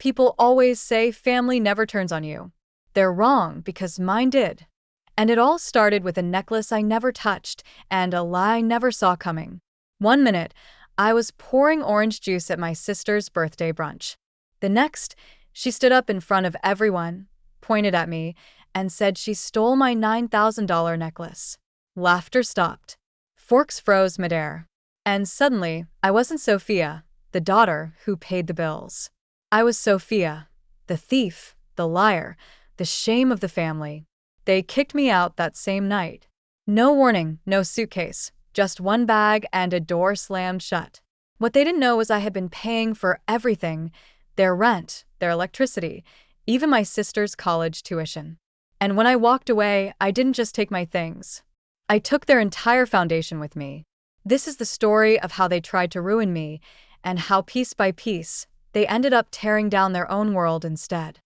People always say family never turns on you. They're wrong because mine did. And it all started with a necklace I never touched and a lie I never saw coming. One minute, I was pouring orange juice at my sister's birthday brunch. The next, she stood up in front of everyone, pointed at me, and said she stole my $9,000 necklace. Laughter stopped. Forks froze midair. And suddenly, I wasn't Sophia, the daughter who paid the bills. I was Sophia, the thief, the liar, the shame of the family. They kicked me out that same night. No warning, no suitcase, just one bag and a door slammed shut. What they didn't know was I had been paying for everything: their rent, their electricity, even my sister's college tuition. And when I walked away, I didn't just take my things. I took their entire foundation with me. This is the story of how they tried to ruin me, and how piece by piece, they ended up tearing down their own world instead.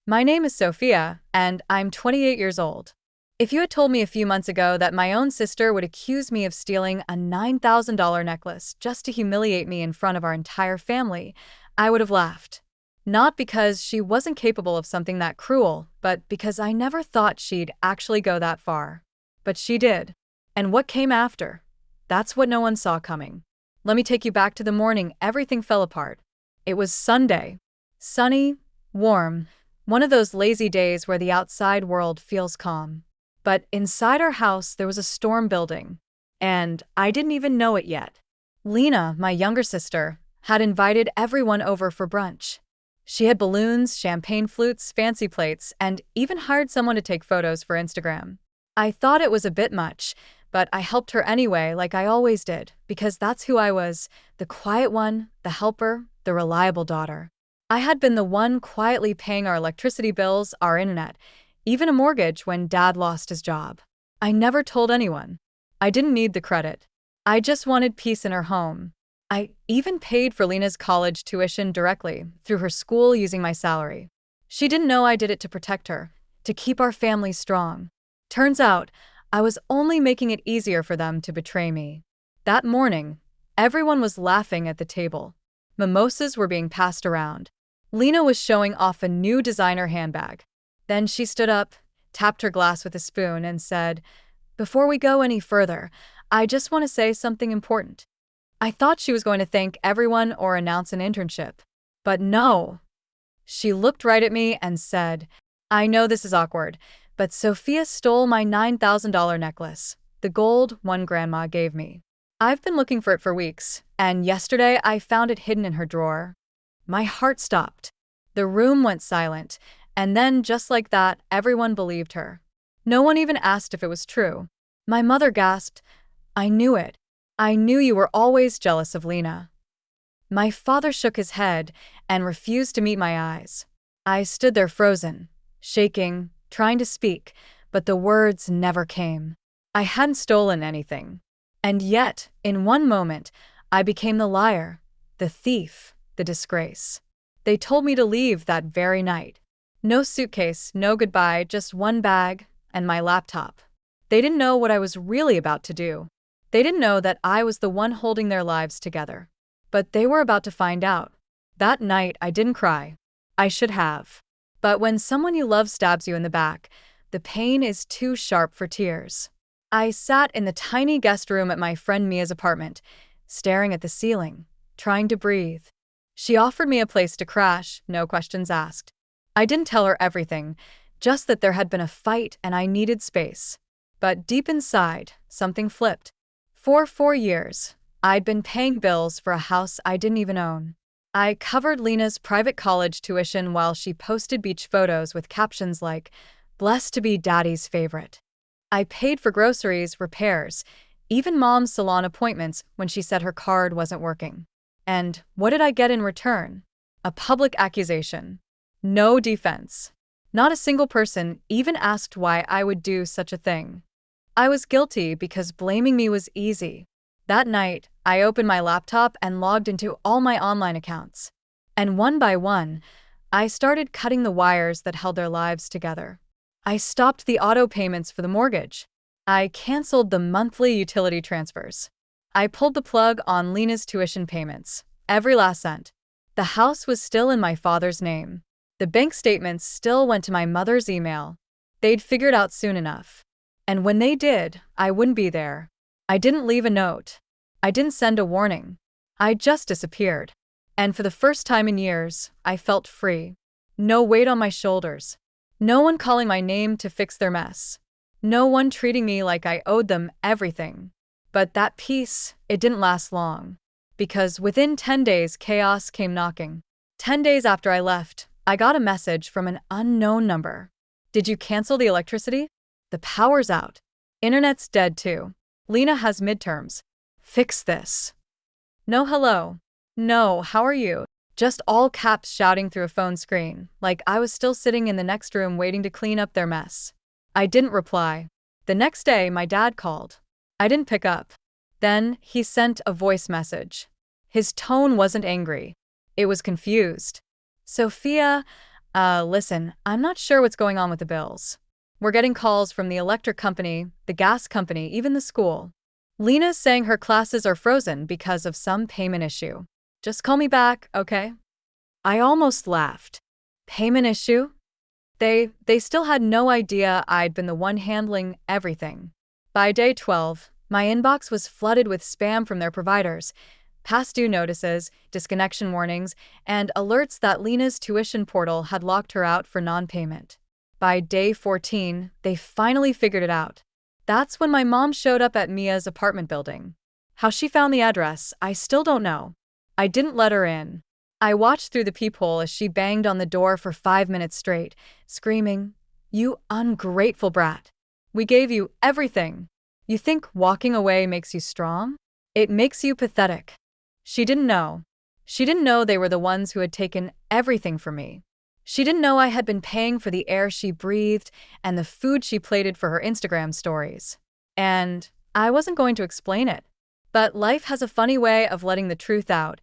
My name is Sophia, and I'm 28 years old. If you had told me a few months ago that my own sister would accuse me of stealing a $9,000 necklace just to humiliate me in front of our entire family, I would have laughed. Not because she wasn't capable of something that cruel, but because I never thought she'd actually go that far. But she did. And what came after? That's what no one saw coming. Let me take you back to the morning everything fell apart. It was Sunday. Sunny, warm, one of those lazy days where the outside world feels calm. But inside our house there was a storm building. And I didn't even know it yet. Lena, my younger sister, had invited everyone over for brunch. She had balloons, champagne flutes, fancy plates, and even hired someone to take photos for Instagram. I thought it was a bit much, but I helped her anyway, like I always did, because that's who I was: the quiet one, the helper, the reliable daughter. I had been the one quietly paying our electricity bills, our internet, even a mortgage when Dad lost his job. I never told anyone. I didn't need the credit. I just wanted peace in her home. I even paid for Lena's college tuition directly, through her school, using my salary. She didn't know I did it to protect her, to keep our family strong. Turns out, I was only making it easier for them to betray me. That morning, everyone was laughing at the table. Mimosas were being passed around. Lena was showing off a new designer handbag. Then she stood up, tapped her glass with a spoon, and said, "Before we go any further, I just want to say something important." I thought she was going to thank everyone or announce an internship. But no. She looked right at me and said, "I know this is awkward, but Sophia stole my $9,000 necklace, the gold one Grandma gave me. I've been looking for it for weeks, and yesterday I found it hidden in her drawer." My heart stopped. The room went silent, and then, just like that, everyone believed her. No one even asked if it was true. My mother gasped, "I knew it. I knew you were always jealous of Lena." My father shook his head and refused to meet my eyes. I stood there frozen, shaking, trying to speak, but the words never came. I hadn't stolen anything. And yet, in one moment, I became the liar, the thief, the disgrace. They told me to leave that very night. No suitcase, no goodbye, just one bag and my laptop. They didn't know what I was really about to do. They didn't know that I was the one holding their lives together. But they were about to find out. That night, I didn't cry. I should have. But when someone you love stabs you in the back, the pain is too sharp for tears. I sat in the tiny guest room at my friend Mia's apartment, staring at the ceiling, trying to breathe. She offered me a place to crash, no questions asked. I didn't tell her everything, just that there had been a fight and I needed space. But deep inside, something flipped. For 4 years, I'd been paying bills for a house I didn't even own. I covered Lena's private college tuition while she posted beach photos with captions like, "Blessed to be Daddy's favorite." I paid for groceries, repairs, even Mom's salon appointments when she said her card wasn't working. And what did I get in return? A public accusation. No defense. Not a single person even asked why I would do such a thing. I was guilty because blaming me was easy. That night, I opened my laptop and logged into all my online accounts. And one by one, I started cutting the wires that held their lives together. I stopped the auto payments for the mortgage. I canceled the monthly utility transfers. I pulled the plug on Lena's tuition payments, every last cent. The house was still in my father's name. The bank statements still went to my mother's email. They'd figured out soon enough. And when they did, I wouldn't be there. I didn't leave a note. I didn't send a warning. I just disappeared. And for the first time in years, I felt free. No weight on my shoulders. No one calling my name to fix their mess. No one treating me like I owed them everything. But that peace, it didn't last long. Because within 10 days, chaos came knocking. 10 days after I left, I got a message from an unknown number. Did you cancel the electricity? The power's out. Internet's dead too. Lena has midterms. Fix this. No hello. No, how are you? Just all caps shouting through a phone screen, like I was still sitting in the next room waiting to clean up their mess. I didn't reply. The next day, my dad called. I didn't pick up. Then, he sent a voice message. His tone wasn't angry. It was confused. Sophia, listen, I'm not sure what's going on with the bills. We're getting calls from the electric company, the gas company, even the school. Lena's saying her classes are frozen because of some payment issue. Just call me back, okay? I almost laughed. Payment issue? They still had no idea I'd been the one handling everything. By day 12, my inbox was flooded with spam from their providers, past due notices, disconnection warnings, and alerts that Lena's tuition portal had locked her out for non-payment. By day 14, they finally figured it out. That's when my mom showed up at Mia's apartment building. How she found the address, I still don't know. I didn't let her in. I watched through the peephole as she banged on the door for 5 minutes straight, screaming, "You ungrateful brat. We gave you everything. You think walking away makes you strong? It makes you pathetic." She didn't know. She didn't know they were the ones who had taken everything from me. She didn't know I had been paying for the air she breathed and the food she plated for her Instagram stories. And I wasn't going to explain it. But life has a funny way of letting the truth out,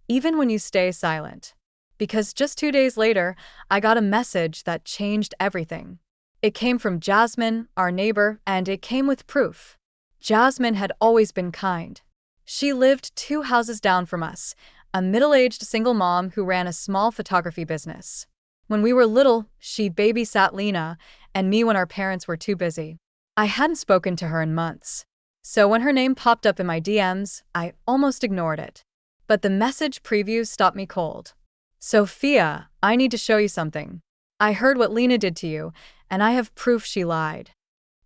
even when you stay silent. Because just 2 days later, I got a message that changed everything. It came from Jasmine, our neighbor, and it came with proof. Jasmine had always been kind. She lived 2 houses down from us, a middle-aged single mom who ran a small photography business. When we were little, she babysat Lena and me when our parents were too busy. I hadn't spoken to her in months. So when her name popped up in my DMs, I almost ignored it. But the message preview stopped me cold. Sophia, I need to show you something. I heard what Lena did to you, and I have proof she lied.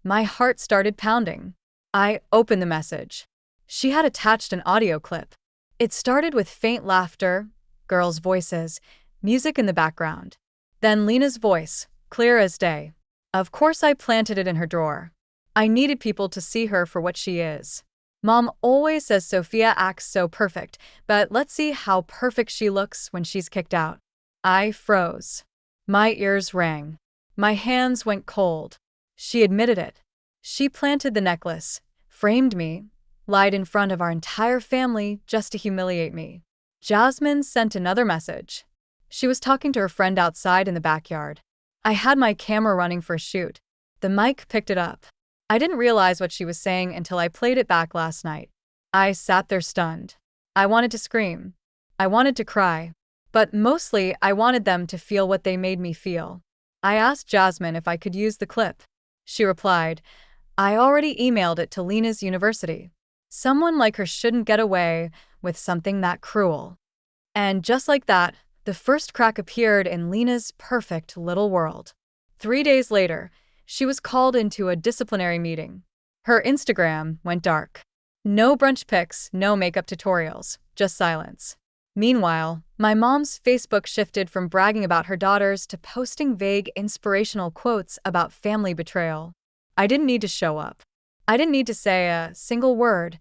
My heart started pounding. I opened the message. She had attached an audio clip. It started with faint laughter, girls' voices, music in the background. Then Lena's voice, clear as day. Of course I planted it in her drawer. I needed people to see her for what she is. Mom always says Sophia acts so perfect, but let's see how perfect she looks when she's kicked out. I froze. My ears rang. My hands went cold. She admitted it. She planted the necklace, framed me, lied in front of our entire family just to humiliate me. Jasmine sent another message. She was talking to her friend outside in the backyard. I had my camera running for a shoot. The mic picked it up. I didn't realize what she was saying until I played it back last night. I sat there stunned. I wanted to scream. I wanted to cry. But mostly, I wanted them to feel what they made me feel. I asked Jasmine if I could use the clip. She replied, I already emailed it to Lena's university. Someone like her shouldn't get away with something that cruel. And just like that, the first crack appeared in Lena's perfect little world. 3 days later, she was called into a disciplinary meeting. Her Instagram went dark. No brunch pics, no makeup tutorials, just silence. Meanwhile, my mom's Facebook shifted from bragging about her daughters to posting vague inspirational quotes about family betrayal. I didn't need to show up. I didn't need to say a single word.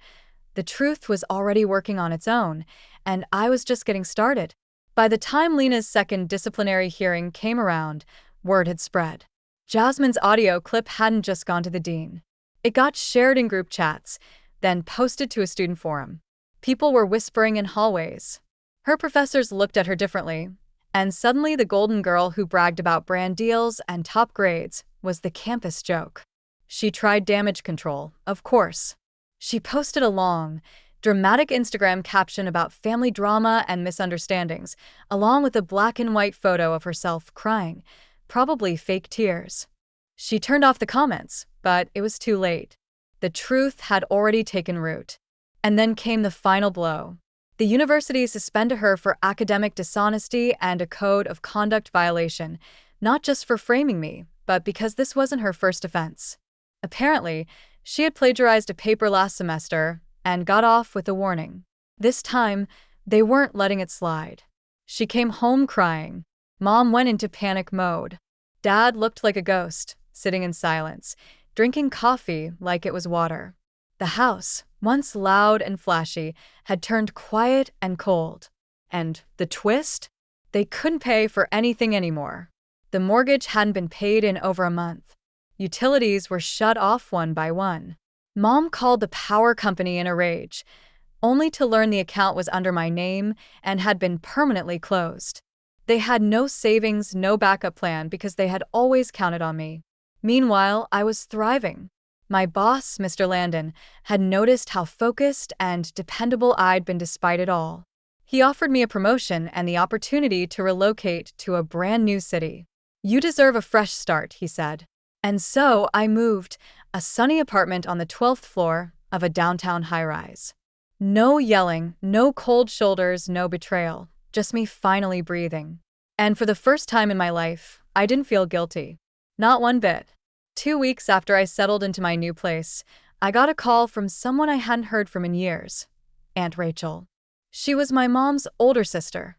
The truth was already working on its own, and I was just getting started. By the time Lena's second disciplinary hearing came around, word had spread. Jasmine's audio clip hadn't just gone to the dean. It got shared in group chats, then posted to a student forum. People were whispering in hallways. Her professors looked at her differently, and suddenly the golden girl who bragged about brand deals and top grades was the campus joke. She tried damage control, of course. She posted a long, dramatic Instagram caption about family drama and misunderstandings, along with a black and white photo of herself crying, probably fake tears. She turned off the comments, but it was too late. The truth had already taken root. And then came the final blow. The university suspended her for academic dishonesty and a code of conduct violation, not just for framing me, but because this wasn't her first offense. Apparently, she had plagiarized a paper last semester and got off with a warning. This time, they weren't letting it slide. She came home crying. Mom went into panic mode. Dad looked like a ghost, sitting in silence, drinking coffee like it was water. The house, once loud and flashy, had turned quiet and cold. And the twist? They couldn't pay for anything anymore. The mortgage hadn't been paid in over a month. Utilities were shut off one by one. Mom called the power company in a rage, only to learn the account was under my name and had been permanently closed. They had no savings, no backup plan because they had always counted on me. Meanwhile, I was thriving. My boss, Mr. Landon, had noticed how focused and dependable I'd been despite it all. He offered me a promotion and the opportunity to relocate to a brand new city. "You deserve a fresh start," he said. And so I moved, a sunny apartment on the 12th floor of a downtown high-rise. No yelling, no cold shoulders, no betrayal, just me finally breathing. And for the first time in my life, I didn't feel guilty. Not one bit. 2 weeks after I settled into my new place, I got a call from someone I hadn't heard from in years. Aunt Rachel. She was my mom's older sister,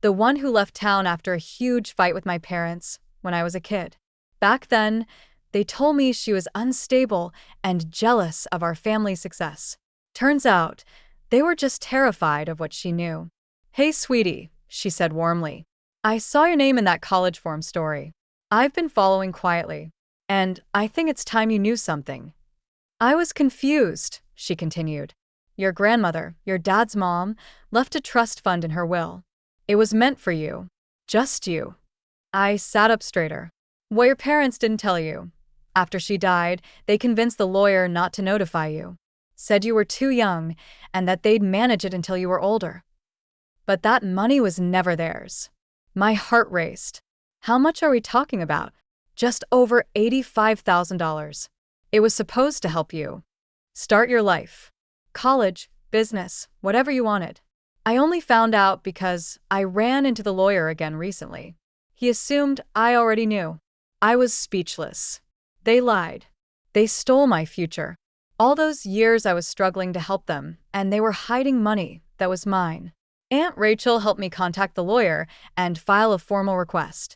the one who left town after a huge fight with my parents when I was a kid. Back then, they told me she was unstable and jealous of our family's success. Turns out, they were just terrified of what she knew. "Hey, sweetie," she said warmly. "I saw your name in that college form story. I've been following quietly. And I think it's time you knew something." I was confused, she continued. "Your grandmother, your dad's mom, left a trust fund in her will. It was meant for you. Just you." I sat up straighter. "What your parents didn't tell you. After she died, they convinced the lawyer not to notify you. Said you were too young and that they'd manage it until you were older. But that money was never theirs." My heart raced. "How much are we talking about?" "Just over $85,000. It was supposed to help you start your life. College, business, whatever you wanted." I only found out because I ran into the lawyer again recently. He assumed I already knew. I was speechless. They lied. They stole my future. All those years I was struggling to help them, and they were hiding money that was mine. Aunt Rachel helped me contact the lawyer and file a formal request.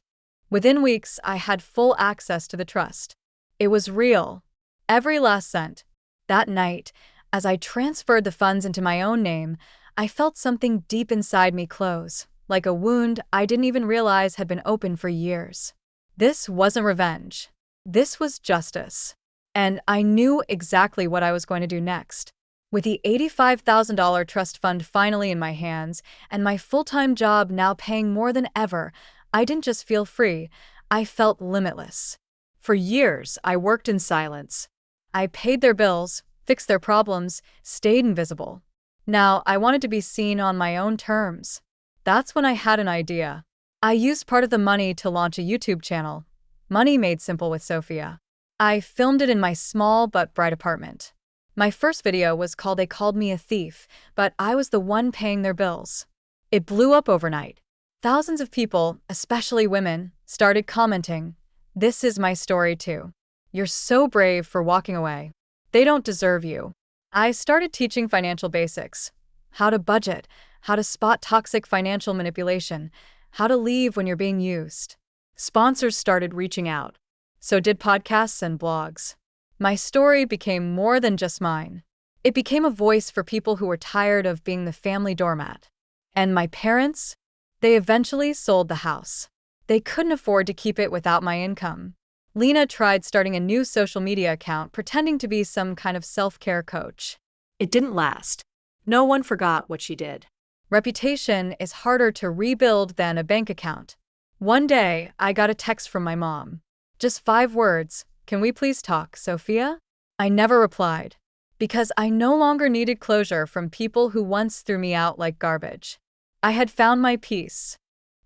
Within weeks, I had full access to the trust. It was real. Every last cent. That night, as I transferred the funds into my own name, I felt something deep inside me close, like a wound I didn't even realize had been open for years. This wasn't revenge. This was justice. And I knew exactly what I was going to do next. With the $85,000 trust fund finally in my hands, and my full-time job now paying more than ever, I didn't just feel free, I felt limitless. For years, I worked in silence. I paid their bills, fixed their problems, stayed invisible. Now, I wanted to be seen on my own terms. That's when I had an idea. I used part of the money to launch a YouTube channel, Money Made Simple with Sophia. I filmed it in my small but bright apartment. My first video was called "They Called Me a Thief," but I was the one paying their bills. It blew up overnight. Thousands of people, especially women, started commenting, "This is my story too. You're so brave for walking away. They don't deserve you." I started teaching financial basics. How to budget, how to spot toxic financial manipulation, how to leave when you're being used. Sponsors started reaching out. So did podcasts and blogs. My story became more than just mine. It became a voice for people who were tired of being the family doormat. And my parents? They eventually sold the house. They couldn't afford to keep it without my income. Lena tried starting a new social media account pretending to be some kind of self-care coach. It didn't last. No one forgot what she did. Reputation is harder to rebuild than a bank account. One day, I got a text from my mom. Just 5 words, "Can we please talk, Sophia?" I never replied. because I no longer needed closure from people who once threw me out like garbage. I had found my peace.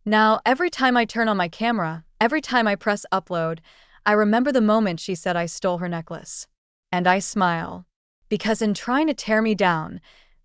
Now, every time I turn on my camera, every time I press upload, I remember the moment she said I stole her necklace. And I smile. Because in trying to tear me down,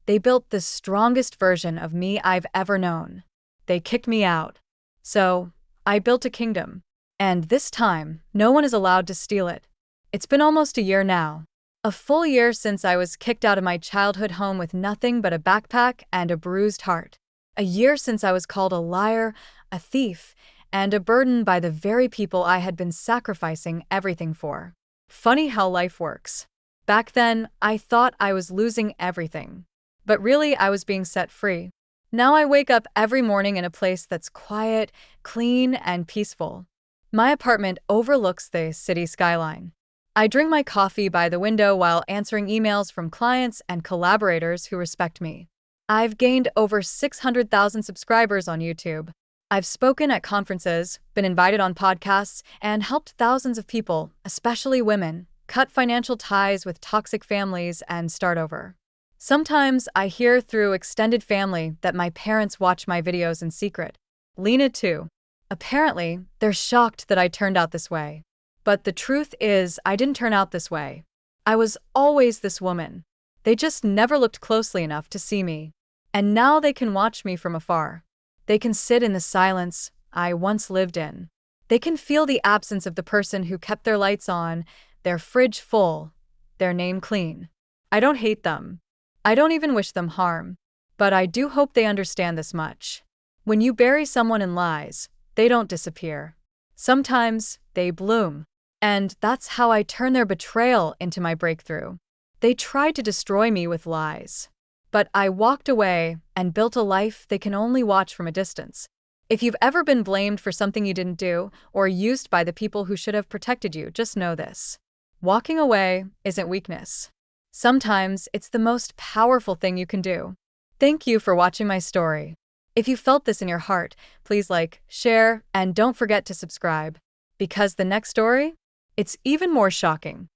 they built the strongest version of me I've ever known. They kicked me out. So, I built a kingdom. And this time, no one is allowed to steal it. It's been almost a year now. A full year since I was kicked out of my childhood home with nothing but a backpack and a bruised heart. A year since I was called a liar, a thief, and a burden by the very people I had been sacrificing everything for. Funny how life works. Back then, I thought I was losing everything. But really, I was being set free. Now I wake up every morning in a place that's quiet, clean, and peaceful. My apartment overlooks the city skyline. I drink my coffee by the window while answering emails from clients and collaborators who respect me. I've gained over 600,000 subscribers on YouTube. I've spoken at conferences, been invited on podcasts, and helped thousands of people, especially women, cut financial ties with toxic families and start over. Sometimes I hear through extended family that my parents watch my videos in secret. Lena too. Apparently, they're shocked that I turned out this way. But the truth is, I didn't turn out this way. I was always this woman. They just never looked closely enough to see me. And now they can watch me from afar. They can sit in the silence I once lived in. They can feel the absence of the person who kept their lights on, their fridge full, their name clean. I don't hate them. I don't even wish them harm. But I do hope they understand this much. When you bury someone in lies, they don't disappear. Sometimes they bloom. And that's how I turn their betrayal into my breakthrough. They tried to destroy me with lies. But I walked away and built a life they can only watch from a distance. If you've ever been blamed for something you didn't do, or used by the people who should have protected you, just know this. Walking away isn't weakness. Sometimes it's the most powerful thing you can do. Thank you for watching my story. If you felt this in your heart, please like, share, and don't forget to subscribe. Because the next story? It's even more shocking.